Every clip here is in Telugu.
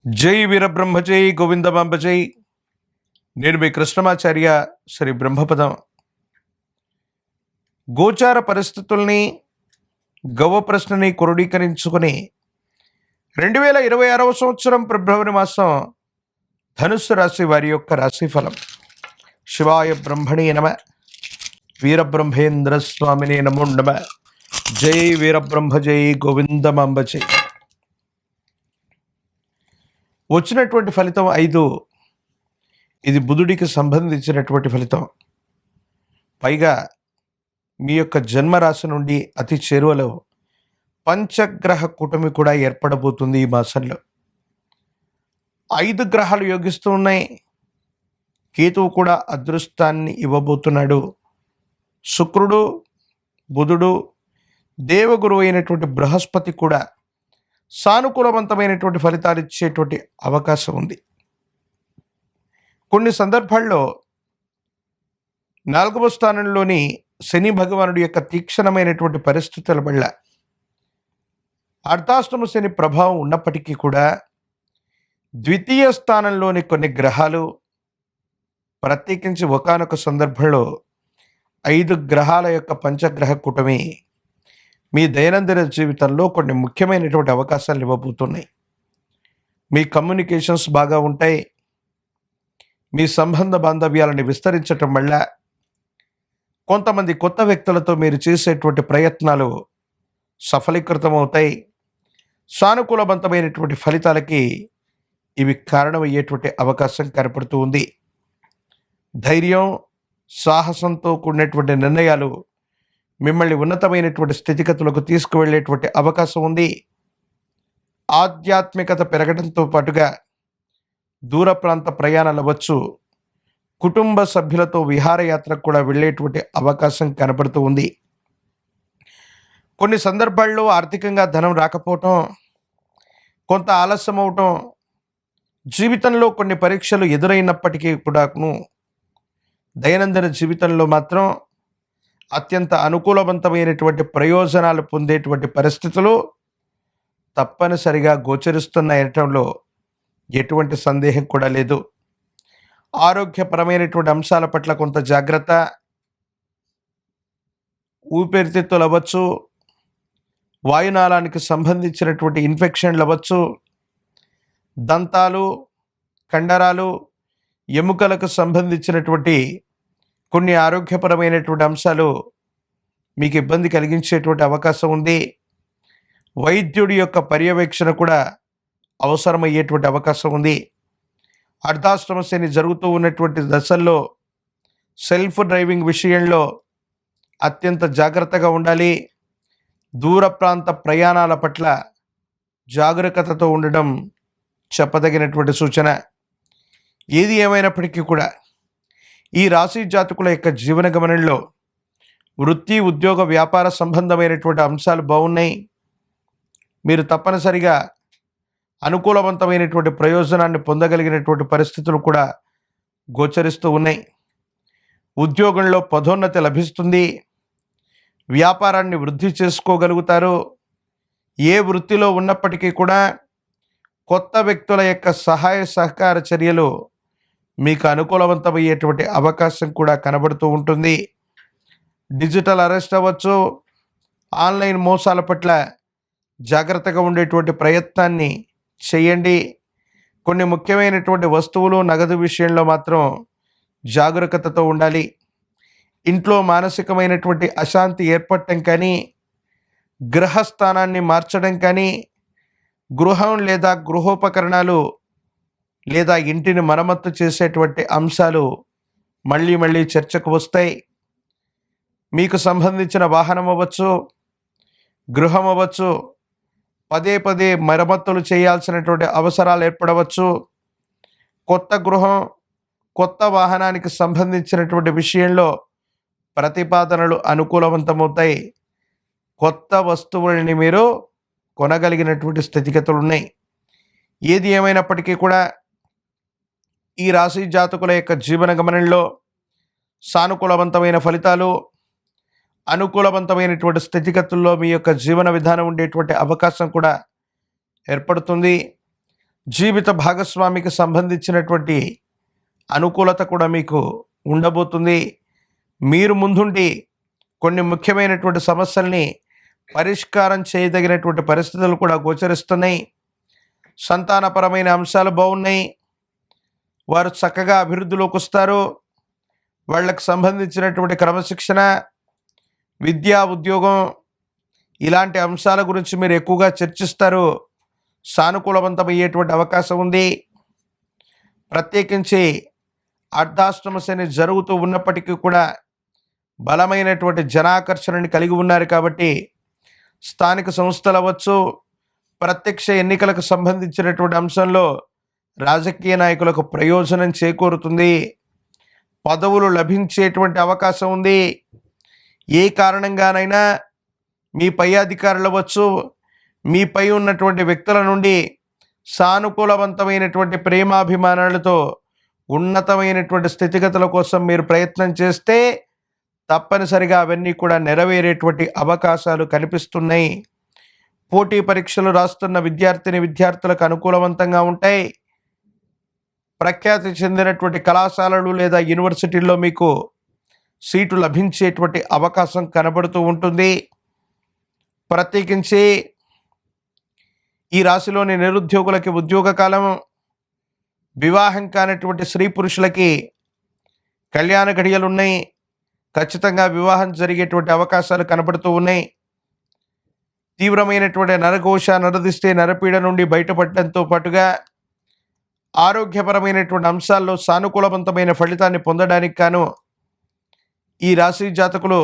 జై వీరబ్రహ్మ జై గోవిందమాంబ జై. నేను మీ కృష్ణమాచార్య శ్రీ బ్రహ్మపదం. గోచార పరిస్థితుల్ని గవ్వ ప్రశ్నని క్రోడీకరించుకొని 2026 సంవత్సరం ఫిబ్రవరి మాసం ధనుస్సు రాశి వారి యొక్క రాశిఫలం. శివాయ బ్రహ్మణే నమ, వీరబ్రహ్మేంద్ర స్వామినే నమో నమ. జై వీరబ్రహ్మ జై గోవిందమాంబ జై. వచ్చినటువంటి ఫలితం 5. ఇది బుధుడికి సంబంధించినటువంటి ఫలితం. పైగా మీ యొక్క జన్మరాశి నుండి అతి చేరువలో పంచగ్రహ కూటమి కూడా ఏర్పడబోతుంది ఈ మాసంలో. 5 గ్రహాలు యోగిస్తూ ఉన్నాయి. కేతువు కూడా అదృష్టాన్ని ఇవ్వబోతున్నాడు. శుక్రుడు, బుధుడు, దేవగురువు అయినటువంటి బృహస్పతి కూడా సానుకూలవంతమైనటువంటి ఫలితాలు ఇచ్చేటువంటి అవకాశం ఉంది. కొన్ని సందర్భాల్లో 4వ స్థానంలోని శని భగవానుడి యొక్క తీక్షణమైనటువంటి పరిస్థితుల వల్ల అర్ధాష్టమ శని ప్రభావం ఉన్నప్పటికీ కూడా ద్వితీయ స్థానంలోని కొన్ని గ్రహాలు, ప్రత్యేకించి ఒకానొక సందర్భంలో 5 గ్రహాల యొక్క పంచగ్రహ కూటమి మీ దైనందిన జీవితంలో కొన్ని ముఖ్యమైనటువంటి అవకాశాలు ఇవ్వబోతున్నాయి. మీ కమ్యూనికేషన్స్ బాగా ఉంటాయి. మీ సంబంధ బాంధవ్యాలను విస్తరించటం వల్ల కొంతమంది కొత్త వ్యక్తులతో మీరు చేసేటువంటి ప్రయత్నాలు సఫలీకృతమవుతాయి. సానుకూలవంతమైనటువంటి ఫలితాలకి ఇవి కారణమయ్యేటువంటి అవకాశం కనపడుతూ ఉంది. ధైర్యం, సాహసంతో కూడినటువంటి నిర్ణయాలు మిమ్మల్ని ఉన్నతమైనటువంటి స్థితిగతులకు తీసుకువెళ్ళేటువంటి అవకాశం ఉంది. ఆధ్యాత్మికత పెరగడంతో పాటుగా దూర ప్రాంత ప్రయాణాలు అవ్వచ్చు. కుటుంబ సభ్యులతో విహారయాత్రకు కూడా వెళ్ళేటువంటి అవకాశం కనపడుతూ ఉంది. కొన్ని సందర్భాల్లో ఆర్థికంగా ధనం రాకపోవటం, కొంత ఆలస్యం అవటం, జీవితంలో కొన్ని పరీక్షలు ఎదురైనప్పటికీ కూడాను దైనందిన జీవితంలో మాత్రం అత్యంత అనుకూలవంతమైనటువంటి ప్రయోజనాలు పొందేటువంటి పరిస్థితులు తప్పనిసరిగా గోచరిస్తున్నాయటంలో ఎటువంటి సందేహం కూడా లేదు. ఆరోగ్యపరమైనటువంటి అంశాల పట్ల కొంత జాగ్రత్త. ఊపిరితిత్తులు అవ్వచ్చు, వాయునాళానికి సంబంధించినటువంటి ఇన్ఫెక్షన్లు అవ్వచ్చు, దంతాలు, కండరాలు, ఎముకలకు సంబంధించినటువంటి కొన్ని ఆరోగ్యపరమైనటువంటి అంశాలు మీకు ఇబ్బంది కలిగించేటువంటి అవకాశం ఉంది. వైద్యుడి యొక్క పర్యవేక్షణ కూడా అవసరమయ్యేటువంటి అవకాశం ఉంది. అర్ధాష్టమ శని జరుగుతూ ఉన్నటువంటి దశల్లో సెల్ఫ్ డ్రైవింగ్ విషయంలో అత్యంత జాగ్రత్తగా ఉండాలి. దూర ప్రాంత ప్రయాణాల పట్ల జాగరూకతతో ఉండడం చెప్పదగినటువంటి సూచన. ఏది ఏమైనప్పటికీ కూడా ఈ రాశి జాతకుల యొక్క జీవన గమనంలో వృత్తి, ఉద్యోగ, వ్యాపార సంబంధమైనటువంటి అంశాలు బాగున్నాయి. మీరు తప్పనిసరిగా అనుకూలవంతమైనటువంటి ప్రయోజనాన్ని పొందగలిగినటువంటి పరిస్థితులు కూడా గోచరిస్తూ ఉన్నాయి. ఉద్యోగంలో పదోన్నతి లభిస్తుంది. వ్యాపారాన్ని వృద్ధి చేసుకోగలుగుతారు. ఏ వృత్తిలో ఉన్నప్పటికీ కూడా కొత్త వ్యక్తుల యొక్క సహాయ సహకార చర్యలు మీకు అనుకూలవంతమయ్యేటువంటి అవకాశం కూడా కనబడుతూ ఉంటుంది. డిజిటల్ అరెస్ట్ అవ్వచ్చు. ఆన్లైన్ మోసాల పట్ల జాగ్రత్తగా ఉండేటువంటి ప్రయత్నాన్ని చేయండి. కొన్ని ముఖ్యమైనటువంటి వస్తువులు, నగదు విషయంలో మాత్రం జాగరూకతతో ఉండాలి. ఇంట్లో మానసికమైనటువంటి అశాంతి ఏర్పడటం కానీ, గ్రహస్థానాన్ని మార్చడం కానీ, గృహం లేదా గృహోపకరణాలు లేదా ఇంటిని మరమ్మత్తు చేసేటువంటి అంశాలు మళ్ళీ మళ్ళీ చర్చకు వస్తాయి. మీకు సంబంధించిన వాహనం అవ్వచ్చు, గృహం అవ్వచ్చు, పదే పదే మరమ్మతులు చేయాల్సినటువంటి అవసరాలు ఏర్పడవచ్చు. కొత్త గృహం, కొత్త వాహనానికి సంబంధించినటువంటి విషయంలో ప్రతిపాదనలు అనుకూలవంతమవుతాయి. కొత్త వస్తువుల్ని మీరు కొనగలిగినటువంటి స్థితిగతులు ఉన్నాయి. ఏది ఏమైనప్పటికీ కూడా ఈ రాశి జాతకుల యొక్క జీవన గమనంలో సానుకూలవంతమైన ఫలితాలు, అనుకూలవంతమైనటువంటి స్థితిగతుల్లో మీ యొక్క జీవన విధానం ఉండేటువంటి అవకాశం కూడా ఏర్పడుతుంది. జీవిత భాగస్వామికి సంబంధించినటువంటి అనుకూలత కూడా మీకు ఉండబోతుంది. మీరు ముందుండి కొన్ని ముఖ్యమైనటువంటి సమస్యల్ని పరిష్కారం చేయదగినటువంటి పరిస్థితులు కూడా గోచరిస్తున్నాయి. సంతానపరమైన అంశాలు బాగున్నాయి. వారు చక్కగా అభివృద్ధిలోకి వస్తారు. వాళ్ళకు సంబంధించినటువంటి క్రమశిక్షణ, విద్యా, ఉద్యోగం ఇలాంటి అంశాల గురించి మీరు ఎక్కువగా చర్చిస్తారు. సానుకూలవంతమయ్యేటువంటి అవకాశం ఉంది. ప్రత్యేకించి అర్ధాష్టమ శని జరుగుతూ ఉన్నప్పటికీ కూడా బలమైనటువంటి జనాకర్షణని కలిగి ఉన్నారు కాబట్టి స్థానిక సంస్థలు అవ్వచ్చు, ప్రత్యక్ష ఎన్నికలకు సంబంధించినటువంటి అంశంలో రాజకీయ నాయకులకు ప్రయోజనం చేకూరుతుంది. పదవులు లభించేటువంటి అవకాశం ఉంది. ఏ కారణంగానైనా మీ పై అధికారులు అవ్వచ్చు, మీపై ఉన్నటువంటి వ్యక్తుల నుండి సానుకూలవంతమైనటువంటి ప్రేమాభిమానాలతో ఉన్నతమైనటువంటి స్థితిగతుల కోసం మీరు ప్రయత్నం చేస్తే తప్పనిసరిగా అవన్నీ కూడా నెరవేరేటువంటి అవకాశాలు కనిపిస్తున్నాయి. పోటీ పరీక్షలు రాస్తున్న విద్యార్థులకు అనుకూలవంతంగా ఉంటాయి. ప్రఖ్యాతి చెందినటువంటి కళాశాలలు లేదా యూనివర్సిటీల్లో మీకు సీటు లభించేటువంటి అవకాశం కనబడుతూ ఉంటుంది. ప్రత్యేకించి ఈ రాశిలోని నిరుద్యోగులకి ఉద్యోగ కాలం, వివాహం కానటువంటి స్త్రీ పురుషులకి కళ్యాణ ఘడియలు ఉన్నాయి. ఖచ్చితంగా వివాహం జరిగేటువంటి అవకాశాలు కనబడుతూ ఉన్నాయి. తీవ్రమైనటువంటి నరఘోష, నరదిష్టి, నరపీడ నుండి బయటపడటంతో పాటుగా ఆరోగ్యపరమైనటువంటి అంశాల్లో సానుకూలవంతమైన ఫలితాన్ని పొందడానికి గాను ఈ రాశి జాతకులు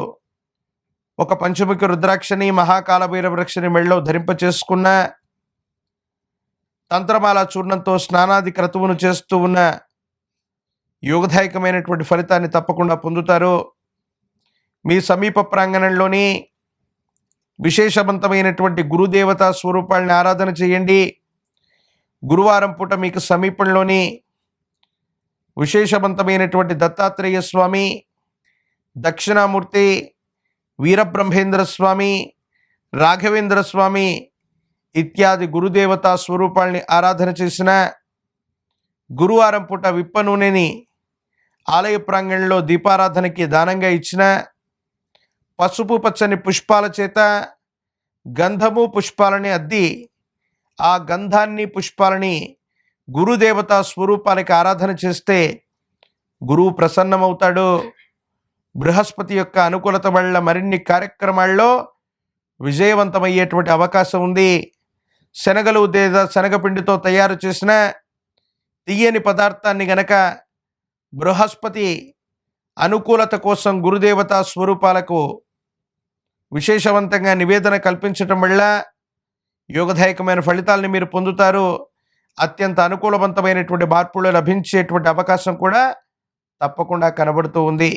ఒక పంచముఖి రుద్రాక్షని, మహాకాల భైరవృక్షని మెళ్ళలో ధరింపచేసుకున్న, తంత్రమాల చూర్ణంతో స్నానాది క్రతువును చేస్తూ ఉన్న యోగదాయకమైనటువంటి ఫలితాన్ని తప్పకుండా పొందుతారు. మీ సమీప ప్రాంగణంలోని విశేషవంతమైనటువంటి గురుదేవతా స్వరూపాలని ఆరాధన చేయండి. గురువారం పూట మీకు సమీపంలోని విశేషవంతమైనటువంటి దత్తాత్రేయ స్వామి, దక్షిణామూర్తి, వీరబ్రహ్మేంద్ర స్వామి, రాఘవేంద్ర స్వామి ఇత్యాది గురుదేవతా స్వరూపాలని ఆరాధన చేసిన, గురువారం పూట విప్ప నూనెని ఆలయ ప్రాంగణంలో దీపారాధనకి దానంగా ఇచ్చిన, పసుపు పచ్చని పుష్పాల చేత గంధము పుష్పాలని అద్ది ఆ గంధాన్ని పుష్పాలని గురుదేవతా స్వరూపాలకి ఆరాధన చేస్తే గురువు ప్రసన్నమవుతాడు. బృహస్పతి యొక్క అనుకూలత వల్ల మరిన్ని కార్యక్రమాల్లో విజయవంతమయ్యేటువంటి అవకాశం ఉంది. శనగలు లేదా శనగపిండితో తయారు చేసిన తీయని పదార్థాన్ని గనక బృహస్పతి అనుకూలత కోసం గురుదేవతా స్వరూపాలకు విశేషవంతంగా నివేదన కల్పించటం వల్ల యోగదాయకమైన ఫలితాలని మీరు పొందుతారు. అత్యంత అనుకూలవంతమైనటువంటి మార్పులు లభించేటువంటి అవకాశం కూడా తప్పకుండా కనబడుతూ ఉంది.